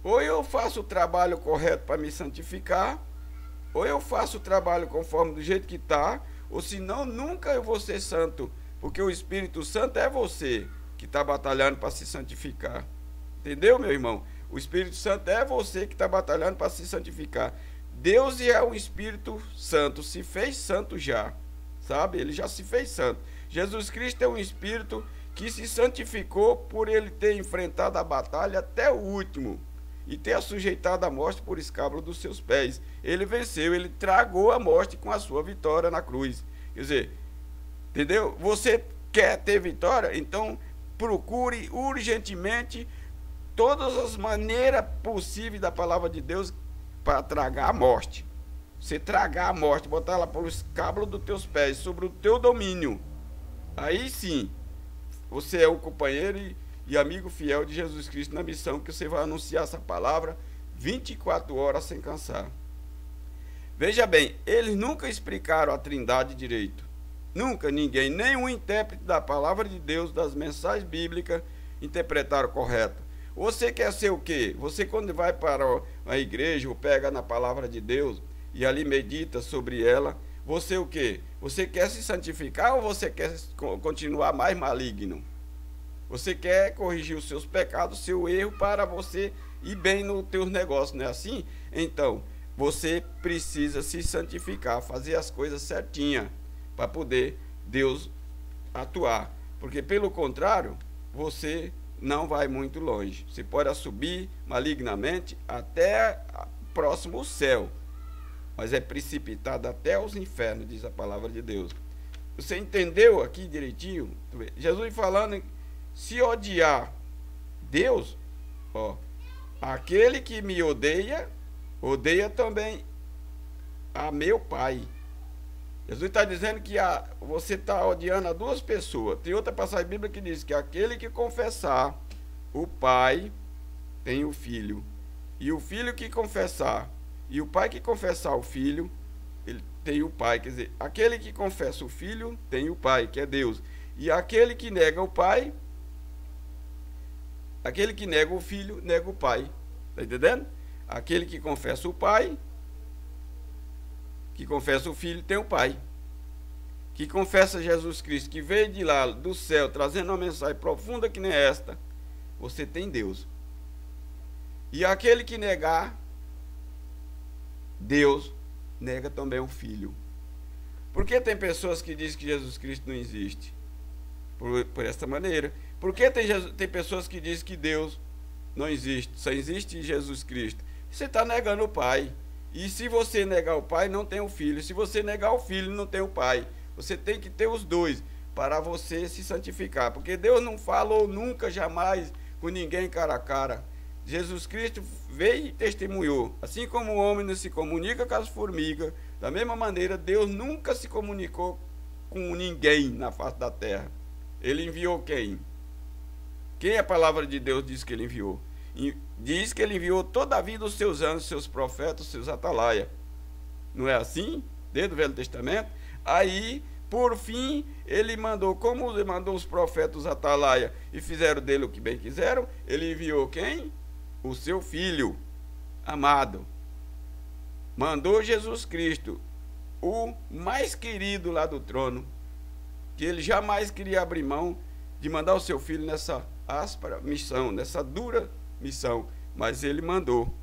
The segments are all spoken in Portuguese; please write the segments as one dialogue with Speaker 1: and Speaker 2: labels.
Speaker 1: Ou eu faço o trabalho correto para me santificar, ou eu faço o trabalho conforme do jeito que está, ou senão nunca eu vou ser santo, porque o Espírito Santo é você que está batalhando para se santificar. Entendeu, meu irmão? O Espírito Santo é você que está batalhando para se santificar. Deus é o Espírito Santo, se fez santo já, sabe? Ele já se fez santo. Jesus Cristo é um Espírito que se santificou por ele ter enfrentado a batalha até o último e ter sujeitado a morte por escábulo dos seus pés. Ele venceu, ele tragou a morte com a sua vitória na cruz. Quer dizer, entendeu? Você quer ter vitória? Então procure urgentemente todas as maneiras possíveis da palavra de Deus para tragar a morte. Você tragar a morte, botar ela pelo escábulo dos teus pés, sobre o teu domínio. Aí sim, você é o companheiro e amigo fiel de Jesus Cristo na missão, que você vai anunciar essa palavra 24 horas sem cansar. Veja bem, eles nunca explicaram a Trindade direito. Nunca ninguém, nenhum intérprete da palavra de Deus, das mensagens bíblicas, interpretaram correto. Você quer ser o quê? Você, quando vai para a igreja ou pega na palavra de Deus e ali medita sobre ela, você o quê? Você quer se santificar ou você quer continuar mais maligno? Você quer corrigir os seus pecados, seu erro, para você ir bem nos teus negócios, não é assim? Então, você precisa se santificar, fazer as coisas certinhas, para poder Deus atuar. Porque, pelo contrário, você não vai muito longe. Você pode subir malignamente até próximo ao céu, mas é precipitado até os infernos, diz a palavra de Deus. Você entendeu aqui direitinho? Jesus falando, se odiar Deus, ó, aquele que me odeia, odeia também a meu Pai. Jesus está dizendo que você está odiando a duas pessoas. Tem outra passagem bíblica que diz que aquele que confessar o Pai tem o Filho. E o Filho que confessar, e o Pai que confessar o Filho, ele tem o Pai. Quer dizer, aquele que confessa o Filho tem o Pai, que é Deus. E aquele que nega o Pai, aquele que nega o Filho, nega o Pai. Está entendendo? Aquele que confessa o Pai, que confessa o Filho, tem o Pai. Que confessa Jesus Cristo, que veio de lá, do céu, trazendo uma mensagem profunda que nem esta, você tem Deus. E aquele que negar Deus, nega também o Filho. Por que tem pessoas que dizem que Jesus Cristo não existe? Por esta maneira. Por que tem pessoas que dizem que Deus não existe, só existe Jesus Cristo? Você está negando o Pai. E se você negar o Pai, não tem o Filho. Se você negar o Filho, não tem o Pai. Você tem que ter os dois para você se santificar. Porque Deus não falou nunca, jamais, com ninguém cara a cara. Jesus Cristo veio e testemunhou. Assim como o homem não se comunica com as formigas, da mesma maneira, Deus nunca se comunicou com ninguém na face da terra. Ele enviou quem? Quem a palavra de Deus diz que ele enviou? Diz que ele enviou toda a vida os seus anjos, seus profetas, seus atalaias. Não é assim? Desde o Velho Testamento. Aí, por fim, ele mandou, como ele mandou os profetas, os atalaias, e fizeram dele o que bem quiseram, ele enviou quem? O seu Filho amado. Mandou Jesus Cristo, o mais querido lá do trono, que ele jamais queria abrir mão de mandar o seu Filho nessa áspera missão, nessa dura missão, mas ele mandou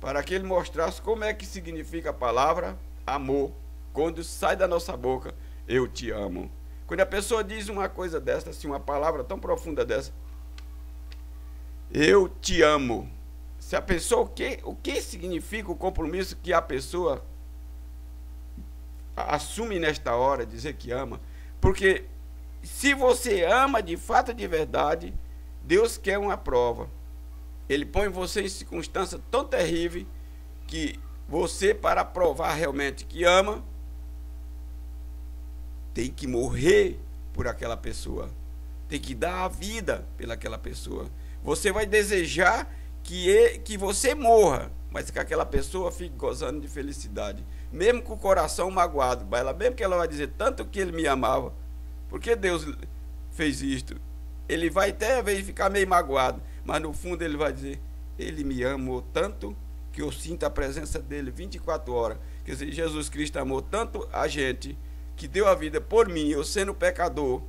Speaker 1: para que ele mostrasse como é que significa a palavra amor, quando sai da nossa boca, eu te amo. Quando a pessoa diz uma coisa dessa, assim, uma palavra tão profunda dessa, eu te amo, se a pessoa, o que significa o compromisso que a pessoa assume nesta hora, dizer que ama? Porque se você ama de fato, de verdade, Deus quer uma prova. Ele põe você em circunstância tão terrível que você, para provar realmente que ama, tem que morrer por aquela pessoa. Tem que dar a vida pelaquela pessoa. Você vai desejar que você morra, mas que aquela pessoa fique gozando de felicidade. Mesmo com o coração magoado. Mesmo que ela vai dizer tanto que ele me amava. Por que Deus fez isto? Ele vai até às vezes ficar meio magoado, mas no fundo ele vai dizer, Ele me amou tanto que eu sinto a presença dele 24 horas. Quer dizer, Jesus Cristo amou tanto a gente que deu a vida por mim, eu sendo pecador,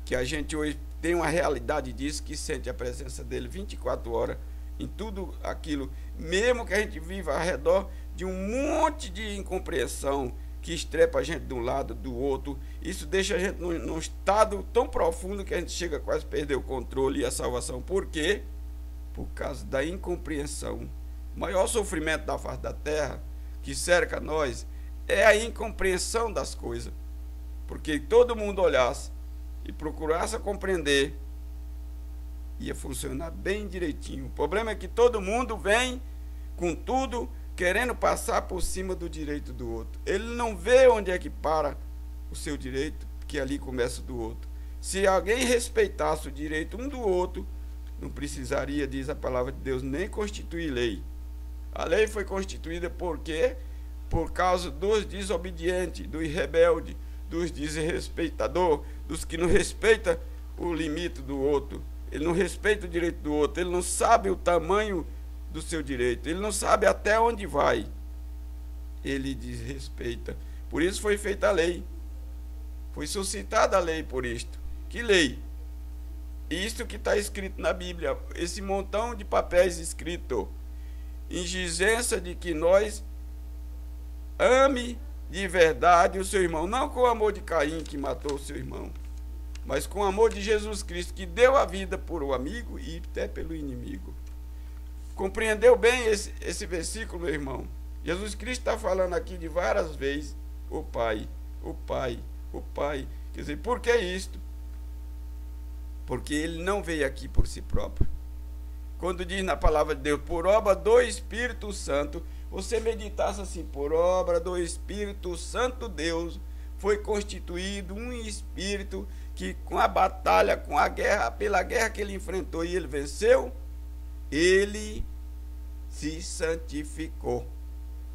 Speaker 1: que a gente hoje tem uma realidade disso, que sente a presença dele 24 horas em tudo aquilo, mesmo que a gente viva ao redor de um monte de incompreensão que estrepa a gente de um lado, do outro. Isso deixa a gente num estado tão profundo que a gente chega quase a perder o controle e a salvação. Por quê? Por causa da incompreensão. O maior sofrimento da face da terra que cerca nós é a incompreensão das coisas. Porque todo mundo olhasse e procurasse compreender, ia funcionar bem direitinho. O problema é que todo mundo vem com tudo querendo passar por cima do direito do outro. Ele não vê onde é que para o seu direito, que ali começa do outro. Se alguém respeitasse o direito um do outro, não precisaria, diz a palavra de Deus, nem constituir lei. A lei foi constituída por quê? Por causa dos desobedientes, dos rebeldes, dos desrespeitadores, dos que não respeitam o limite do outro. Ele não respeita o direito do outro, ele não sabe o tamanho do seu direito, ele não sabe até onde vai, ele desrespeita. Por isso foi feita a lei, foi suscitada a lei por isto. Que lei? Isto que está escrito na Bíblia, esse montão de papéis escritos, exigência de que nós ame de verdade o seu irmão, não com o amor de Caim que matou o seu irmão, mas com o amor de Jesus Cristo, que deu a vida por o amigo e até pelo inimigo. Compreendeu bem esse versículo, meu irmão? Jesus Cristo está falando aqui de várias vezes o Pai, o Pai, o Pai. Quer dizer, por que isto? Porque ele não veio aqui por si próprio. Quando diz na palavra de Deus, por obra do Espírito Santo, você meditasse assim, por obra do Espírito Santo Deus, foi constituído um Espírito que com a batalha, com a guerra, pela guerra que ele enfrentou e ele venceu, ele se santificou.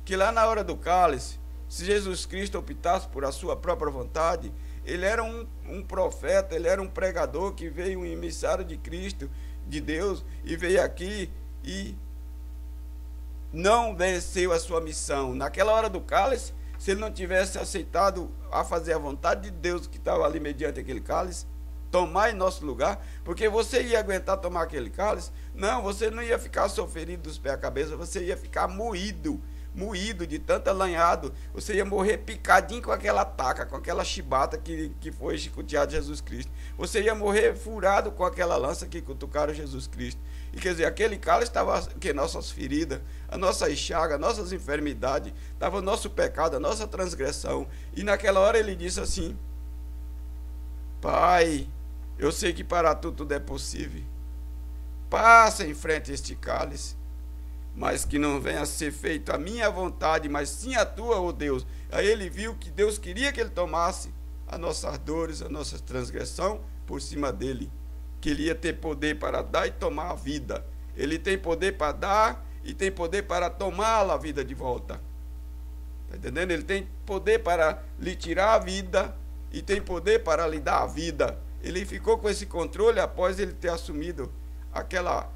Speaker 1: Que lá na hora do cálice, se Jesus Cristo optasse por a sua própria vontade, ele era um profeta, ele era um pregador que veio, um emissário de Cristo, de Deus, e veio aqui e não venceu a sua missão. Naquela hora do cálice, se ele não tivesse aceitado a fazer a vontade de Deus que estava ali mediante aquele cálice, tomar em nosso lugar, porque você ia aguentar tomar aquele cálice? Não, você não ia ficar sofrido dos pés à cabeça, você ia ficar moído de tanto alanhado, você ia morrer picadinho com aquela taca, com aquela chibata que foi chicoteado Jesus Cristo. Você ia morrer furado com aquela lança que cutucaram Jesus Cristo. E quer dizer, aquele cálice estava que nossas feridas, a nossa chaga, nossas enfermidades, estava o nosso pecado, a nossa transgressão. E naquela hora ele disse assim: Pai, eu sei que para tudo é possível. Passa em frente a este cálice, mas que não venha a ser feito a minha vontade, mas sim a tua, ó Deus. Aí ele viu que Deus queria que ele tomasse as nossas dores, a nossa transgressão por cima dele, que ele ia ter poder para dar e tomar a vida. Ele tem poder para dar e tem poder para tomar a vida de volta. Está entendendo? Ele tem poder para lhe tirar a vida e tem poder para lhe dar a vida. Ele ficou com esse controle após ele ter assumido aquela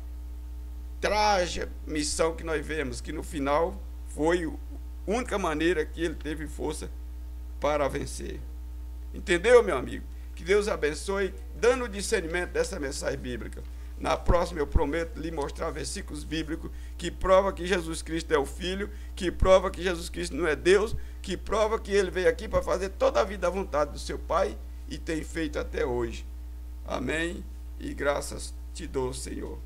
Speaker 1: trágica missão que nós vemos, que no final foi a única maneira que ele teve força para vencer. Entendeu, meu amigo? Que Deus abençoe, dando o discernimento dessa mensagem bíblica. Na próxima eu prometo lhe mostrar versículos bíblicos que prova que Jesus Cristo é o Filho, que prova que Jesus Cristo não é Deus, que prova que ele veio aqui para fazer toda a vida à vontade do seu Pai e tem feito até hoje. Amém? E graças te dou, Senhor.